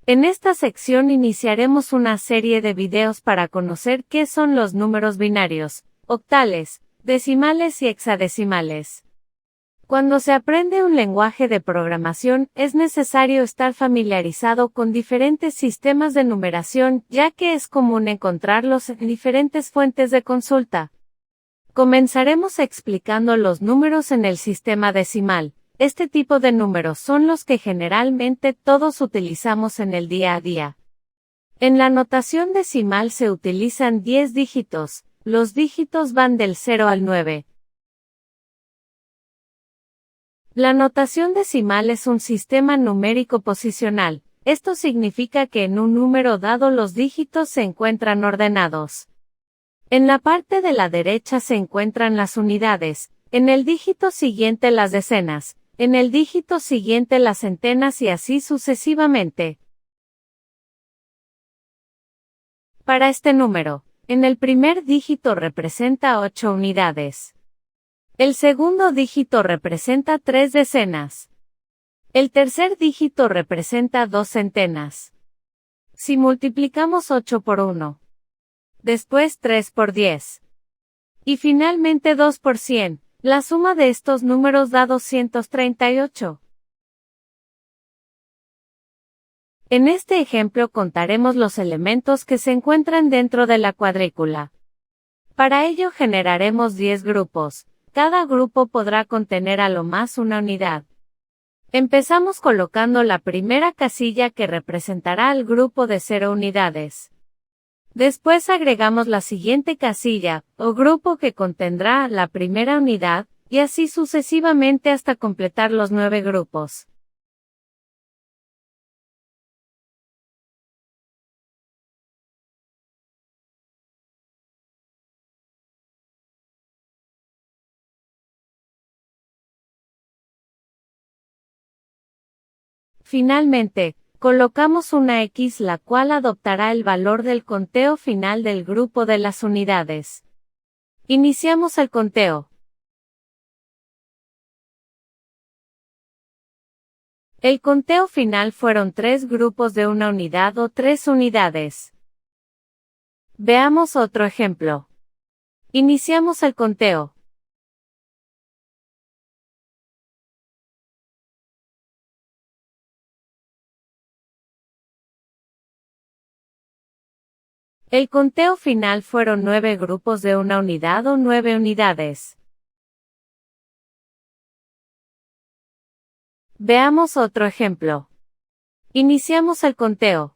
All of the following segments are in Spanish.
En esta sección iniciaremos una serie de videos para conocer qué son los números binarios, octales, decimales y hexadecimales. Cuando se aprende un lenguaje de programación, es necesario estar familiarizado con diferentes sistemas de numeración, ya que es común encontrarlos en diferentes fuentes de consulta. Comenzaremos explicando los números en el sistema decimal. Este tipo de números son los que generalmente todos utilizamos en el día a día. En la notación decimal se utilizan 10 dígitos, los dígitos van del 0 al 9. La notación decimal es un sistema numérico posicional. Esto significa que en un número dado los dígitos se encuentran ordenados. En la parte de la derecha se encuentran las unidades, en el dígito siguiente las decenas, en el dígito siguiente las centenas y así sucesivamente. Para este número, en el primer dígito representa 8 unidades. El segundo dígito representa 3 decenas. El tercer dígito representa 2 centenas. Si multiplicamos 8 por 1, después 3 por 10, y finalmente 2 por 100, la suma de estos números da 238. En este ejemplo contaremos los elementos que se encuentran dentro de la cuadrícula. Para ello generaremos 10 grupos. Cada grupo podrá contener a lo más una unidad. Empezamos colocando la primera casilla que representará al grupo de 0 unidades. Después agregamos la siguiente casilla, o grupo que contendrá la primera unidad, y así sucesivamente hasta completar los 9 grupos. Finalmente, colocamos una X la cual adoptará el valor del conteo final del grupo de las unidades. Iniciamos el conteo. El conteo final fueron 3 grupos de una unidad o 3 unidades. Veamos otro ejemplo. Iniciamos el conteo. El conteo final fueron 9 grupos de una unidad o 9 unidades. Veamos otro ejemplo. Iniciamos el conteo.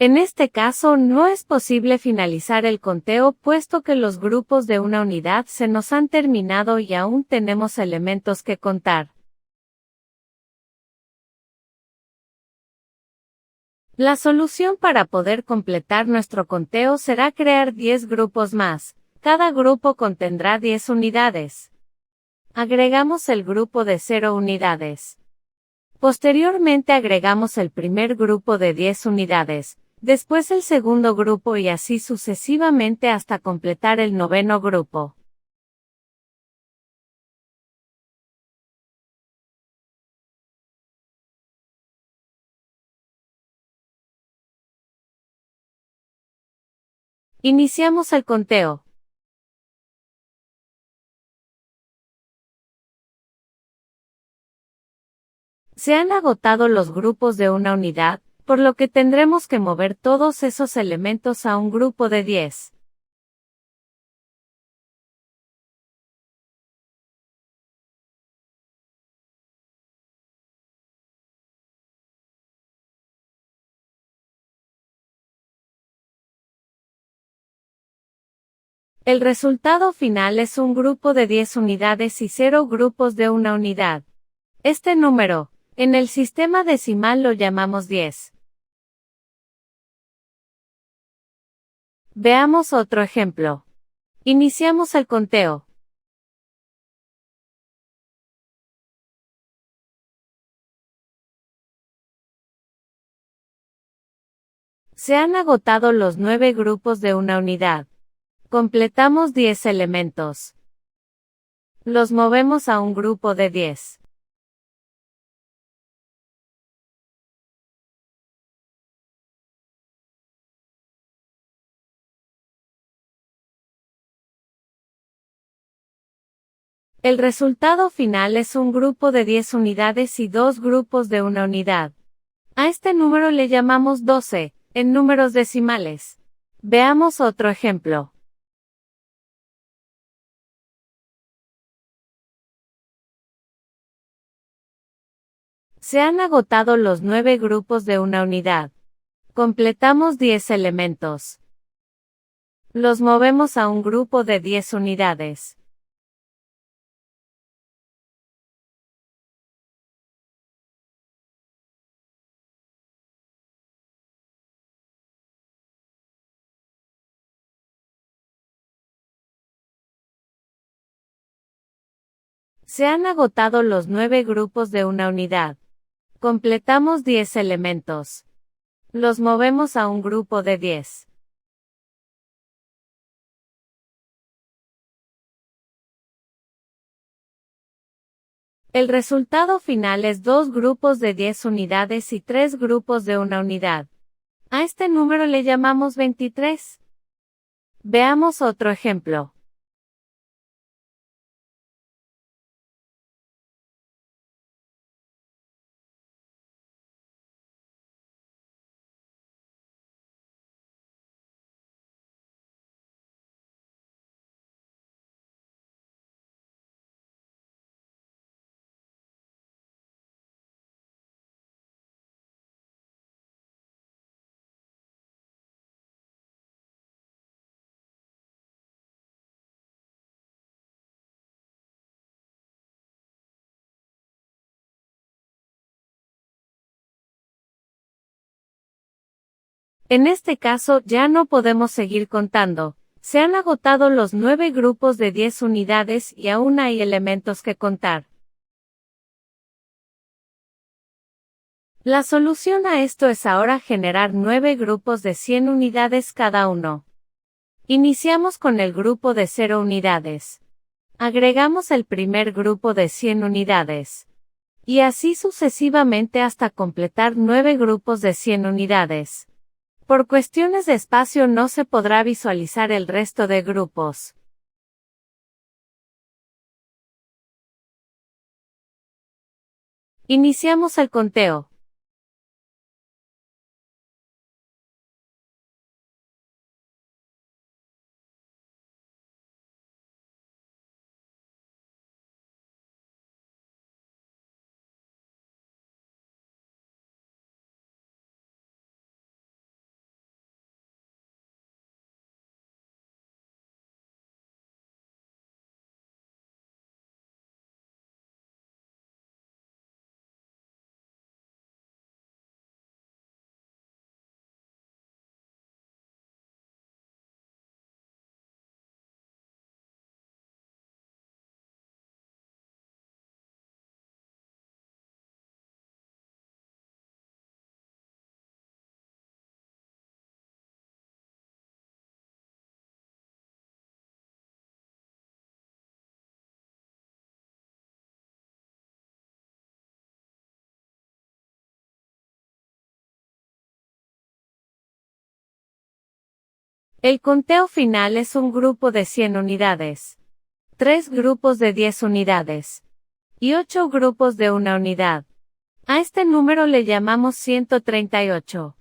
En este caso no es posible finalizar el conteo puesto que los grupos de una unidad se nos han terminado y aún tenemos elementos que contar. La solución para poder completar nuestro conteo será crear 10 grupos más. Cada grupo contendrá 10 unidades. Agregamos el grupo de 0 unidades. Posteriormente agregamos el primer grupo de 10 unidades, después el segundo grupo y así sucesivamente hasta completar el noveno grupo. Iniciamos el conteo. Se han agotado los grupos de una unidad, por lo que tendremos que mover todos esos elementos a un grupo de 10. El resultado final es un grupo de 10 unidades y 0 grupos de una unidad. Este número, en el sistema decimal lo llamamos 10. Veamos otro ejemplo. Iniciamos el conteo. Se han agotado los 9 grupos de una unidad. Completamos 10 elementos. Los movemos a un grupo de 10. El resultado final es un grupo de 10 unidades y 2 grupos de una unidad. A este número le llamamos 12, en números decimales. Veamos otro ejemplo. Se han agotado los 9 grupos de una unidad. Completamos 10 elementos. Los movemos a un grupo de 10 unidades. Se han agotado los 9 grupos de una unidad. Completamos 10 elementos. Los movemos a un grupo de 10. El resultado final es 2 grupos de 10 unidades y 3 grupos de una unidad. A este número le llamamos 23. Veamos otro ejemplo. En este caso ya no podemos seguir contando. Se han agotado los 9 grupos de 10 unidades y aún hay elementos que contar. La solución a esto es ahora generar 9 grupos de 100 unidades cada uno. Iniciamos con el grupo de 0 unidades. Agregamos el primer grupo de 100 unidades. Y así sucesivamente hasta completar 9 grupos de 100 unidades. Por cuestiones de espacio no se podrá visualizar el resto de grupos. Iniciamos el conteo. El conteo final es un grupo de 100 unidades, 3 grupos de 10 unidades y 8 grupos de una unidad. A este número le llamamos 138.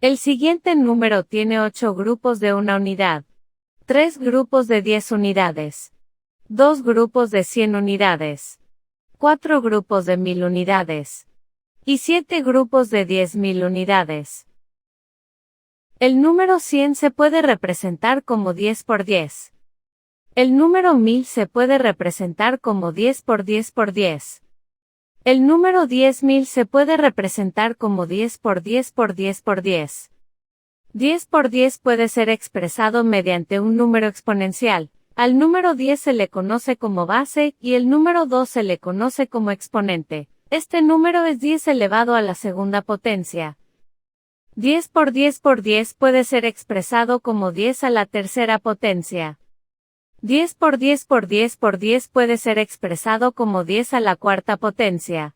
El siguiente número tiene 8 grupos de una unidad, 3 grupos de 10 unidades, 2 grupos de 100 unidades, 4 grupos de 1000 unidades y 7 grupos de 10.000 unidades. El número 100 se puede representar como 10 por 10. El número 1000 se puede representar como 10 por 10 por 10. El número 10.000 se puede representar como 10 por 10 por 10 por 10. 10 por 10 puede ser expresado mediante un número exponencial. Al número 10 se le conoce como base y el número 2 se le conoce como exponente. Este número es 10 elevado a la segunda potencia. 10 por 10 por 10 puede ser expresado como 10 a la tercera potencia. 10 por 10 por 10 por 10 puede ser expresado como 10 a la cuarta potencia.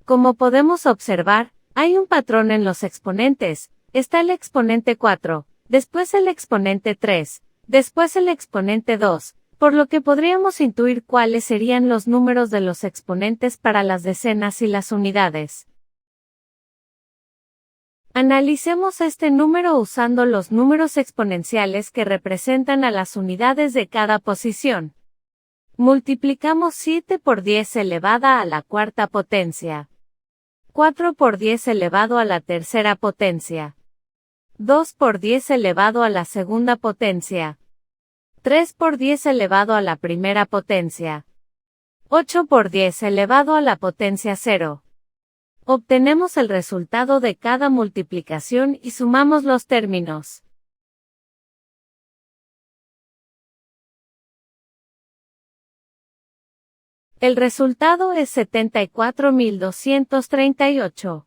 Como podemos observar, hay un patrón en los exponentes. Está el exponente 4, después el exponente 3, después el exponente 2, por lo que podríamos intuir cuáles serían los números de los exponentes para las decenas y las unidades. Analicemos este número usando los números exponenciales que representan a las unidades de cada posición. Multiplicamos 7 por 10 elevada a la cuarta potencia. 4 por 10 elevado a la tercera potencia. 2 por 10 elevado a la segunda potencia. 3 por 10 elevado a la primera potencia. 8 por 10 elevado a la potencia 0. Obtenemos el resultado de cada multiplicación y sumamos los términos. El resultado es 74.238.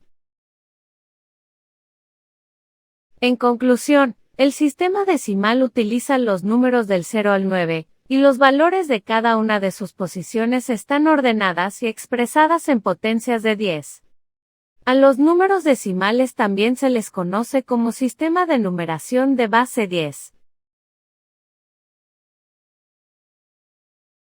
En conclusión, el sistema decimal utiliza los números del 0 al 9, y los valores de cada una de sus posiciones están ordenadas y expresadas en potencias de 10. A los números decimales también se les conoce como sistema de numeración de base 10.